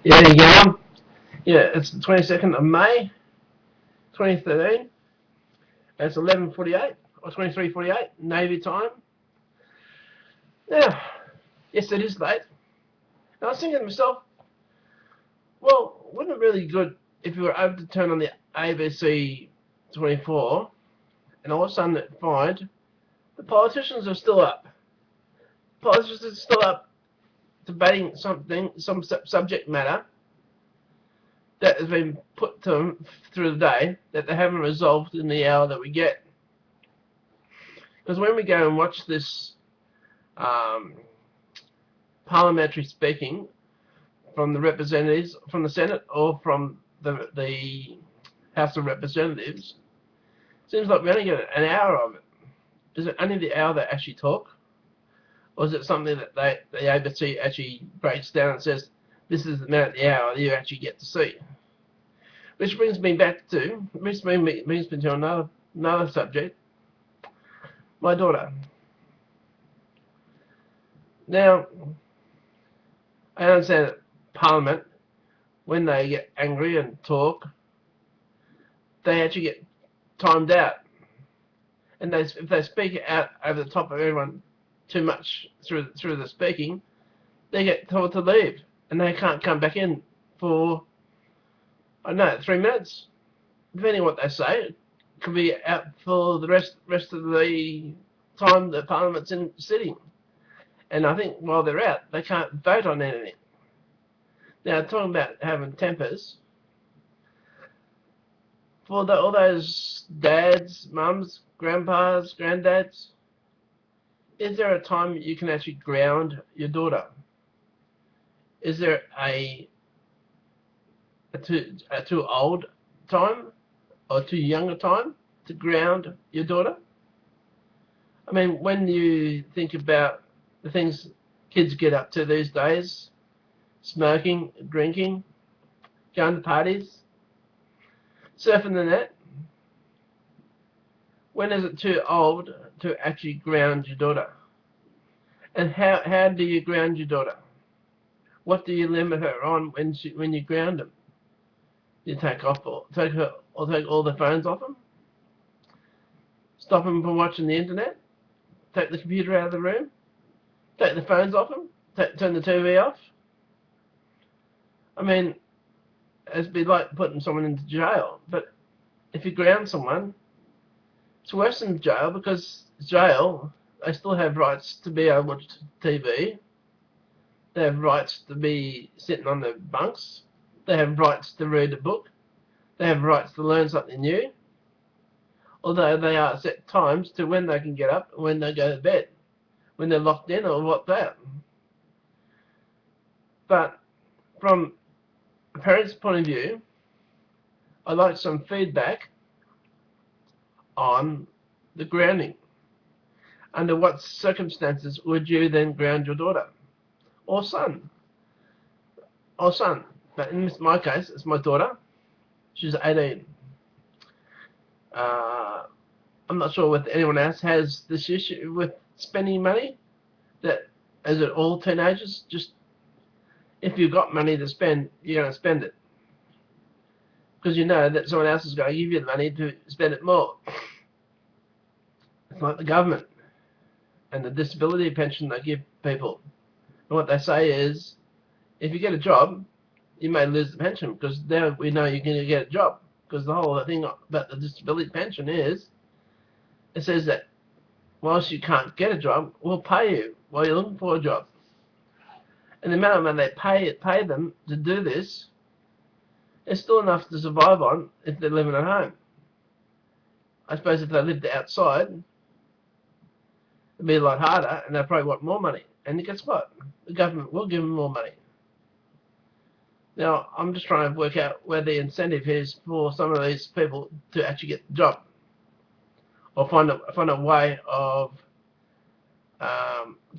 Yeah, yeah. Yeah, it's the 22nd of May, 2013. It's 11:48 or 23:48 Navy time. Now, yes, it is late. And I was thinking to myself, well, wouldn't it be really good if you were able to turn on the ABC 24 and all of a sudden find the politicians are still up. Politicians are still up debating something, some subject matter that has been put to them through the day that they haven't resolved in the hour that we get. Because when we go and watch this um, parliamentary speaking from the representatives, from the Senate or from the House of Representatives, it seems like we only get an hour of it. Is it only the hour they actually talk? Or is it something that the ABC actually breaks down and says, this is the amount of the hour you actually get to see? Which brings me to another subject, my daughter. Now, I understand that Parliament, when they get angry and talk, they actually get timed out. And if they speak out over the top of everyone too much through the speaking, they get told to leave. And they can't come back in for, I don't know, 3 minutes. Depending on what they say, it could be out for the rest of the time that Parliament's in sitting. And I think while they're out, they can't vote on anything. Now, talking about having tempers, for all those dads, mums, grandpas, granddads, is there a time you can actually ground your daughter? Is there a too old time or too young a time to ground your daughter? I mean, when you think about the things kids get up to these days, smoking, drinking, going to parties, surfing the net, when is it too old to actually ground your daughter? And how do you ground your daughter? What do you limit her on when you ground them? You take all the phones off them, stop them from watching the internet, take the computer out of the room, take the phones off them, turn the TV off. I mean, it'd be like putting someone into jail. But if you ground someone, it's worse than jail, because jail, they still have rights to be able to watch TV. They have rights to be sitting on the bunks. They have rights to read a book. They have rights to learn something new. Although they are set times to when they can get up and when they go to bed, when they're locked in or what's that. But from a parent's point of view, I'd like some feedback on the grounding. Under what circumstances would you then ground your daughter or son? But in my case, it's my daughter. She's 18. I'm not sure whether anyone else has this issue with spending money. That is it all teenagers? Just if you've got money to spend, you're going to spend it, because you know that someone else is going to give you the money to spend it more. It's like the government and the disability pension they give people. And what they say is, if you get a job, you may lose the pension, because now we know you're going to get a job. Because the whole thing about the disability pension is, it says that whilst you can't get a job, we'll pay you while you're looking for a job. And the amount of money they pay them to do this is still enough to survive on if they're living at home. I suppose if they lived outside, it'd be a lot harder, and they'd probably want more money. And guess what? The government will give them more money. Now, I'm just trying to work out where the incentive is for some of these people to actually get the job, or find a way of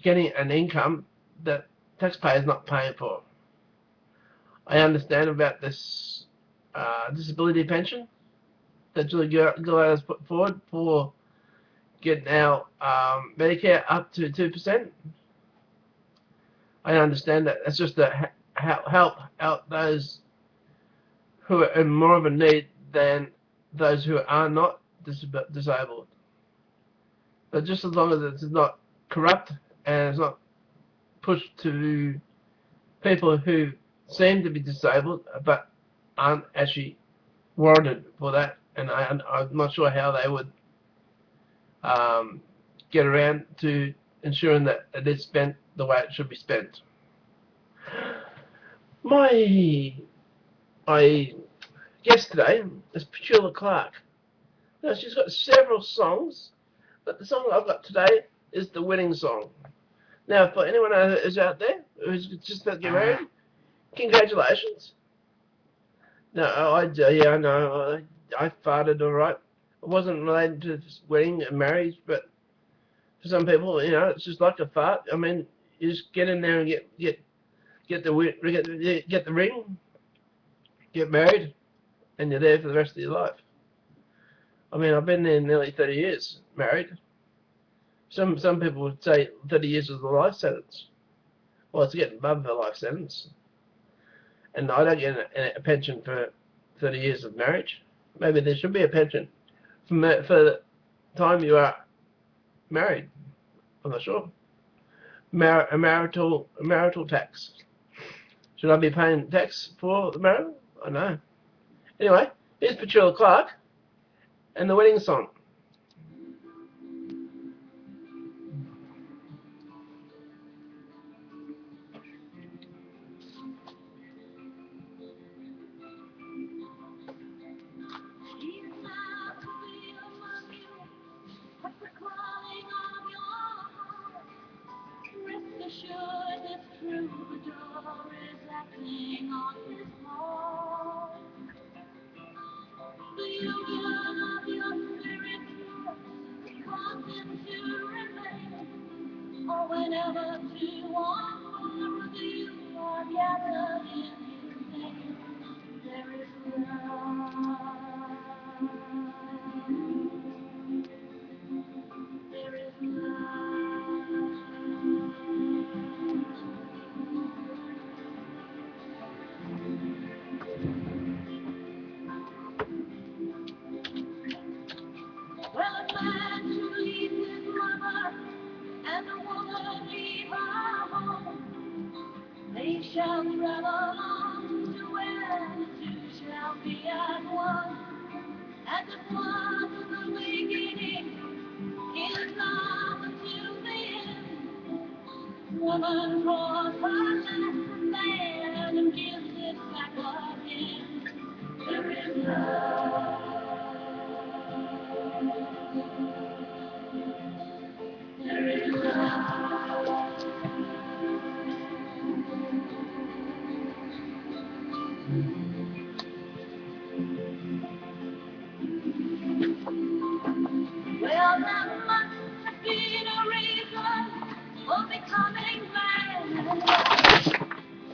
getting an income that taxpayers not paying for. I understand about this disability pension that Julie Gillard has put forward for getting our Medicare up to 2%. I understand that it's just help out those who are in more of a need than those who are not disabled. But just as long as it's not corrupt and it's not pushed to people who seem to be disabled but aren't actually warranted for that, and I'm not sure how they would get around to ensuring that it is spent the way it should be spent. My guest today is Petula Clark. Now, she's got several songs, but the song I've got today is the winning song. Now, for anyone who's out there who's just about to get married, congratulations. No, yeah, I know, I farted alright. It wasn't related to wedding and marriage, but for some people, you know, it's just like a fart. I mean, you just get in there and get the ring, get married, and you're there for the rest of your life. I mean, I've been there nearly 30 years, married. Some people would say 30 years is a life sentence. Well, it's getting above a life sentence. And I don't get a pension for 30 years of marriage. Maybe there should be a pension for the time you are married. I'm not sure. A marital tax. Should I be paying tax for the marital? I don't know. Anyway, here's Petula Clark and the wedding song. Whenever two or more of you are gathered in His name, there is love. There is love. Well, a man should leave his mother, and a woman leave her home. They shall travel on to where the two shall be as one. As it was in the beginning, is now until the end. Woman draws her last command and gives it back again. There is love. There is love. Well, there must have been a reason for becoming man. Is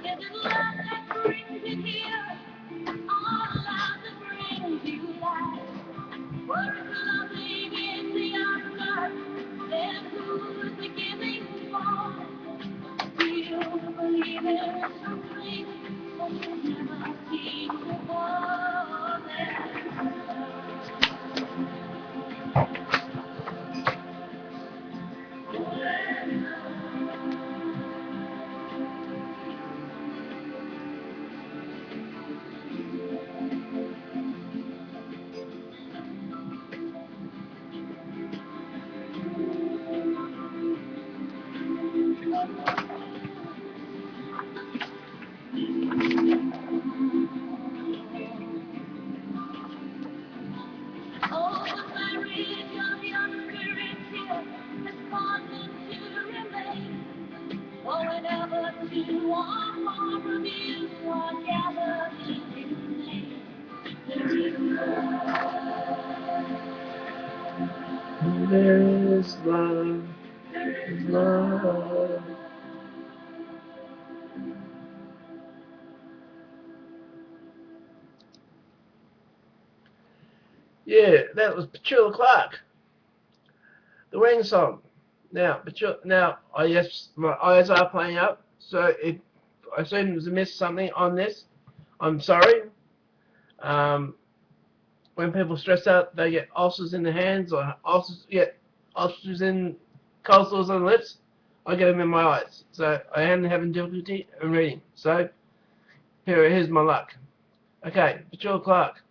it love that brings you here, or love that brings you life? Or if loving is the answer, then who's the giving for? Do you believe in something that you never seen before? Oh, the marriage of your spirit here has caused it to remain. For whenever two or more of you are gathered in His name, there is love. There is love. There is love. Yeah, that was Petula Clark, the wedding song. Now, now, I guess my eyes are playing up, so if I assume there's missed something on this. I'm sorry. When people stress out, they get ulcers in the hands or ulcers in cold sores on the lips. I get them in my eyes. So I am having difficulty in reading. So here's my luck. Okay, Petula Clark.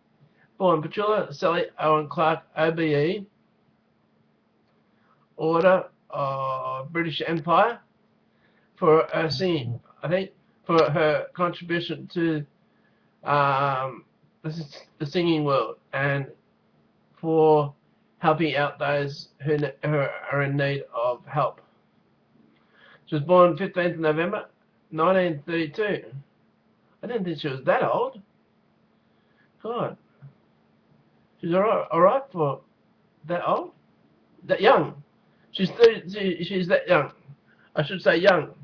Born Petula Sally Owen Clark, OBE, Order of British Empire, for her singing, I think, for her contribution to the singing world and for helping out those who are in need of help. She was born 15th November 1932. I didn't think she was that old. God. She's alright for that old? That young. She's that young. I should say young.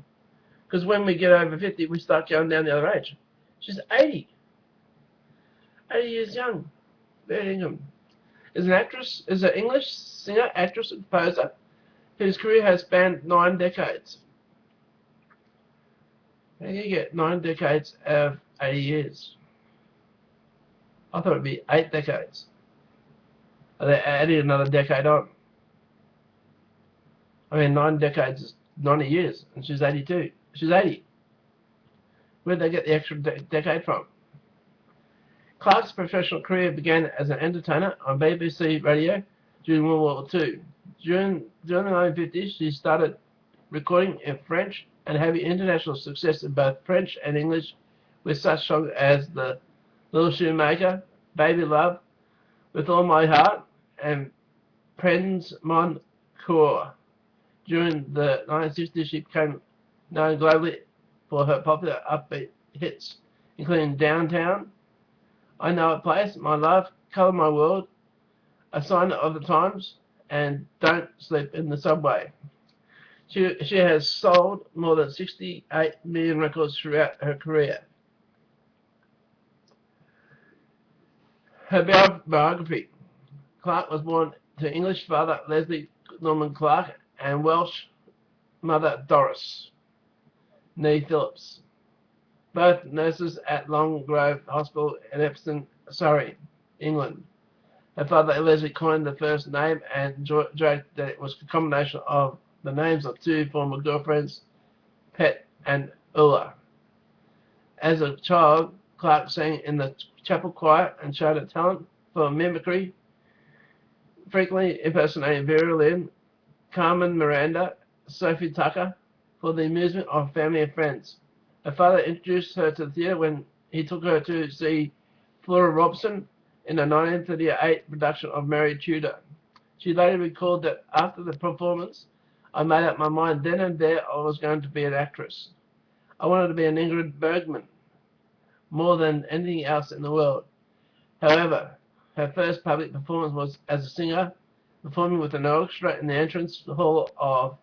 Because when we get over 50, we start going down the other age. She's 80. 80 years young. Very young. Is an English singer, actress, and composer whose career has spanned 9 decades. How do you get 9 decades of 80 years? I thought it'd be 8 decades. They added another decade on. I mean, 9 decades is 90 years, and she's 82. She's 80. Where'd they get the extra decade from? Clark's professional career began as an entertainer on BBC Radio during World War II. During the 1950s, she started recording in French and having international success in both French and English with such songs as The Little Shoemaker, Baby Love, With All My Heart, and Prends Mon Coeur. During the 1960s, she became known globally for her popular upbeat hits, including Downtown, I Know a Place, My Love, Color My World, A Sign of the Times, and Don't Sleep in the Subway. She has sold more than 68 million records throughout her career. Her biography. Clark was born to English father Leslie Norman Clark and Welsh mother Doris Nee Phillips, both nurses at Long Grove Hospital in Epsom, Surrey, England. Her father Leslie coined the first name and joked that it was a combination of the names of 2 former girlfriends, Pet and Ulla. As a child, Clark sang in the chapel choir and showed a talent for mimicry, frequently impersonating Vera Lynn, Carmen Miranda, Sophie Tucker, for the amusement of family and friends. Her father introduced her to the theatre when he took her to see Flora Robson in the 1938 production of Mary Tudor. She later recalled that after the performance, I made up my mind then and there I was going to be an actress. I wanted to be an Ingrid Bergman more than anything else in the world. However, her first public performance was as a singer, performing with an orchestra in the entrance hall of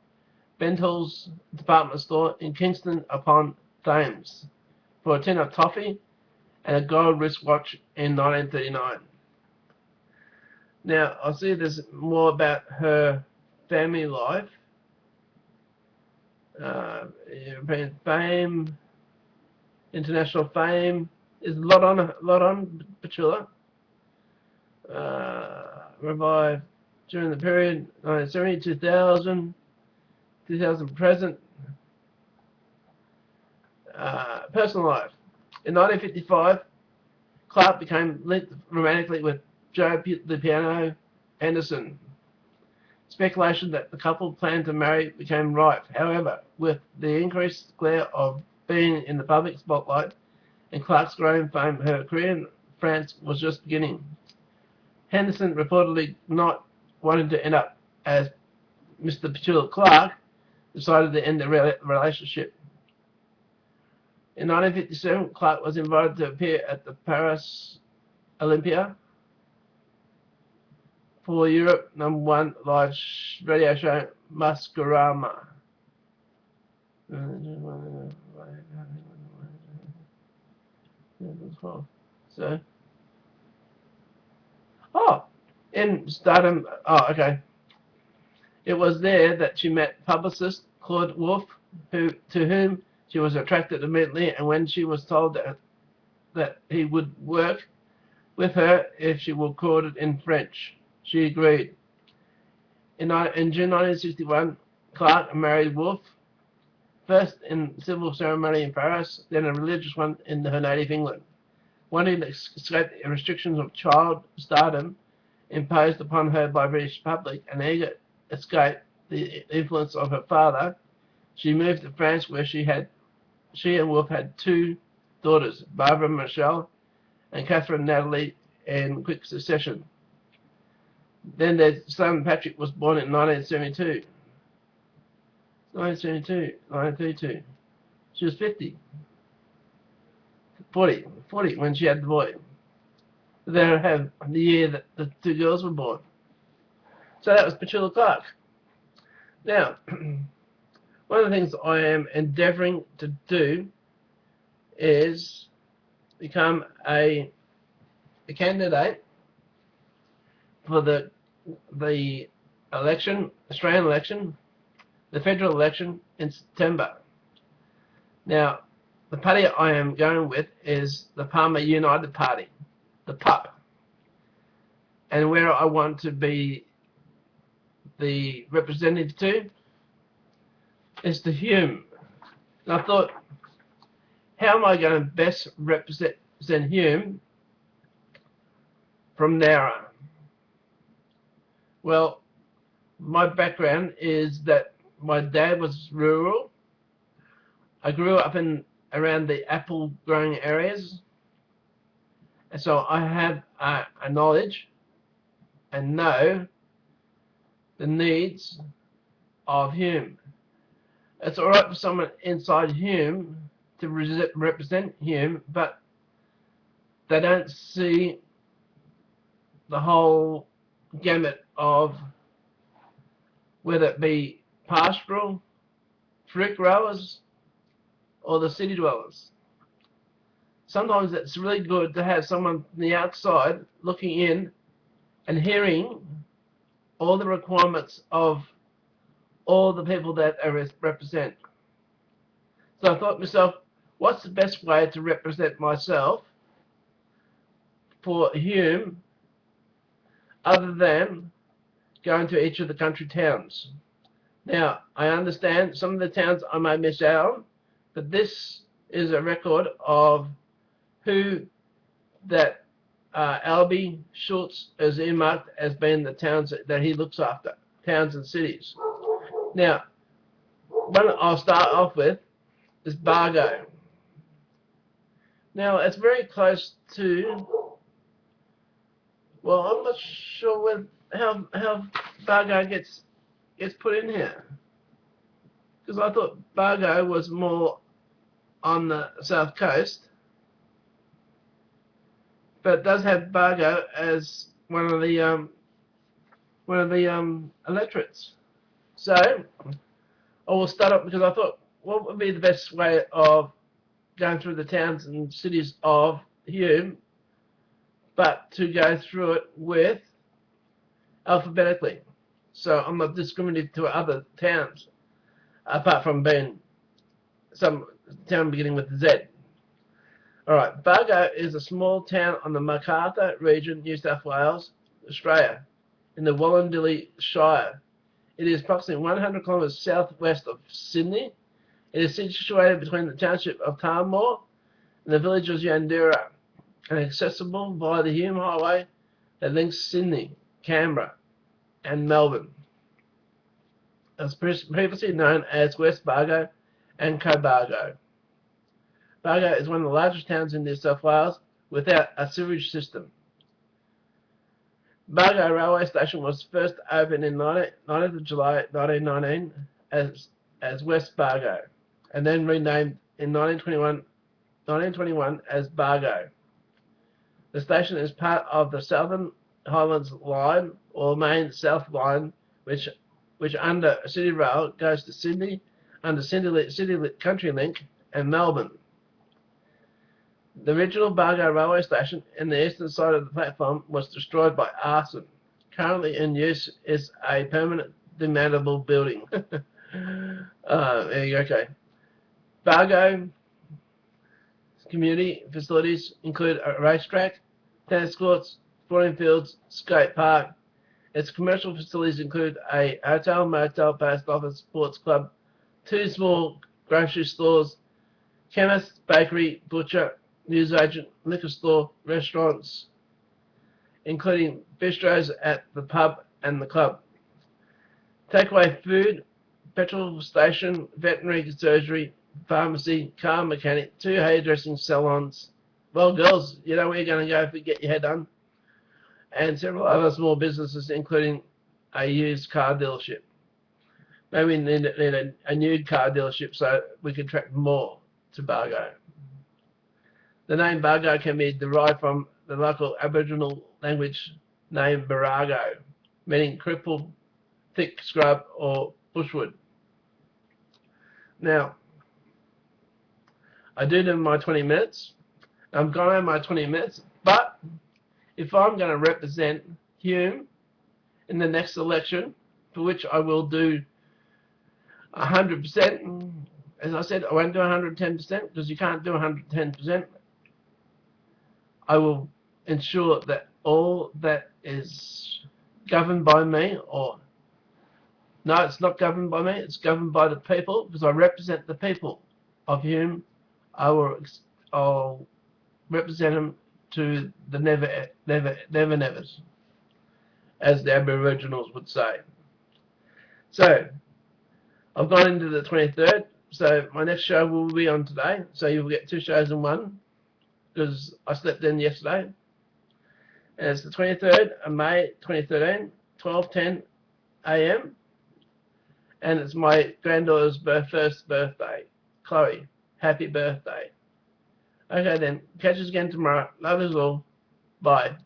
Benthall's department store in Kingston upon Thames for a tin of toffee and a gold wristwatch in 1939. Now, I'll see there's more about her family life. European fame, international fame. There's a lot on Petula. Revived during the period 1970, 2000, 2000 present. Personal life. In 1955, Clark became linked romantically with Joe the Piano Anderson. Speculation that the couple planned to marry became rife. However, with the increased glare of being in the public spotlight and Clark's growing fame, her career in France was just beginning. Henderson, reportedly not wanting to end up as Mr. Petula Clark, decided to end the relationship. In 1957, Clark was invited to appear at the Paris Olympia for Europe #1 live radio show Masquerama. So, in Stardom, okay. It was there that she met publicist Claude Wolfe, to whom She was attracted immediately, and when she was told that he would work with her if she recorded in French, she agreed. In June 1961, Clark married Wolfe, first in civil ceremony in Paris, then a religious one in her native England. Wanting to escape the restrictions of child stardom imposed upon her by British public and eager to escape the influence of her father, she moved to France, where she and Wolfe had two daughters, Barbara Michelle and Catherine Natalie, in quick succession. Then their son Patrick was born in 1932. 1932. She was 40 when she had the boy. They have the year that the two girls were born. So that was Petula Clark. Now, one of the things I am endeavouring to do is become a candidate for the election, Australian election, the federal election in September. Now, the party I am going with is the Palmer United Party, the PUP, and where I want to be the representative to is to Hume. And I thought, how am I going to best represent Hume from Nowra? Well, my background is that my dad was rural. I grew up around the apple growing areas, and so I have a knowledge and know the needs of Hume. It's all right for someone inside Hume to represent Hume, but they don't see the whole gamut of whether it be pastoral, fruit growers, or the city dwellers. Sometimes it's really good to have someone from the outside looking in and hearing all the requirements of all the people that I represent. So I thought to myself, what's the best way to represent myself for Hume other than going to each of the country towns? Now, I understand some of the towns I may miss out on, but this is a record of who that Albie Schultz is earmarked as being the towns that he looks after, towns and cities. Now, one I'll start off with is Bargo. Now, it's very close to, well, I'm not sure how Bargo gets put in here, because I thought Bargo was more on the south coast, but it does have Bargo as one of the electorates. So I will start up because I thought, what would be the best way of going through the towns and cities of Hume, but to go through it with alphabetically. So I'm not discriminating to other towns, apart from being some town beginning with Z. Alright, Bargo is a small town on the Macarthur region, New South Wales, Australia, in the Wollondilly Shire. It is approximately 100 kilometres southwest of Sydney. It is situated between the township of Tarmore and the village of Yandura, and accessible via the Hume Highway that links Sydney, Canberra, and Melbourne. It was previously known as West Bargo and Cobargo. Bargo is one of the largest towns in New South Wales without a sewage system. Bargo Railway Station was first opened in 19th of July 1919 as West Bargo, and then renamed in 1921 as Bargo. The station is part of the Southern Highlands Line, or Main South Line, which under City Rail goes to Sydney, under City Country Link, and Melbourne. The original Bargo railway station in the eastern side of the platform was destroyed by arson. Currently in use is a permanent demountable building. Okay. Bargo community facilities include a racetrack, tennis courts, sporting fields, skate park. Its commercial facilities include a hotel, motel, post office, sports club, 2 small grocery stores, chemist, bakery, butcher, newsagent, liquor store, restaurants, including bistros at the pub and the club. Takeaway food, petrol station, veterinary surgery, pharmacy, car mechanic, 2 hairdressing salons. Well, girls, you know where you're going to go if you get your hair done. And several other small businesses, including a used car dealership. Maybe we need a new car dealership so we can attract more to Bargo. The name Bargo can be derived from the local Aboriginal language name Barago, meaning crippled, thick scrub, or bushwood. Now, I do my 20 minutes. I'm going over my 20 minutes, but if I'm going to represent Hume in the next election, for which I will do 100%, as I said, I won't do 110% because you can't do 110%. I will ensure that all that is governed by me, or no, it's not governed by me, it's governed by the people, because I represent the people of Hume. I'll represent them to the never nevers, as the Aboriginals would say. So, I've gone into the 23rd, so my next show will be on today, so you'll get 2 shows in one, because I slept in yesterday. And it's the 23rd of May 2013, 12:10 a.m. And it's my granddaughter's first birthday. Chloe, happy birthday. Okay then, catch us again tomorrow. Love us all. Bye.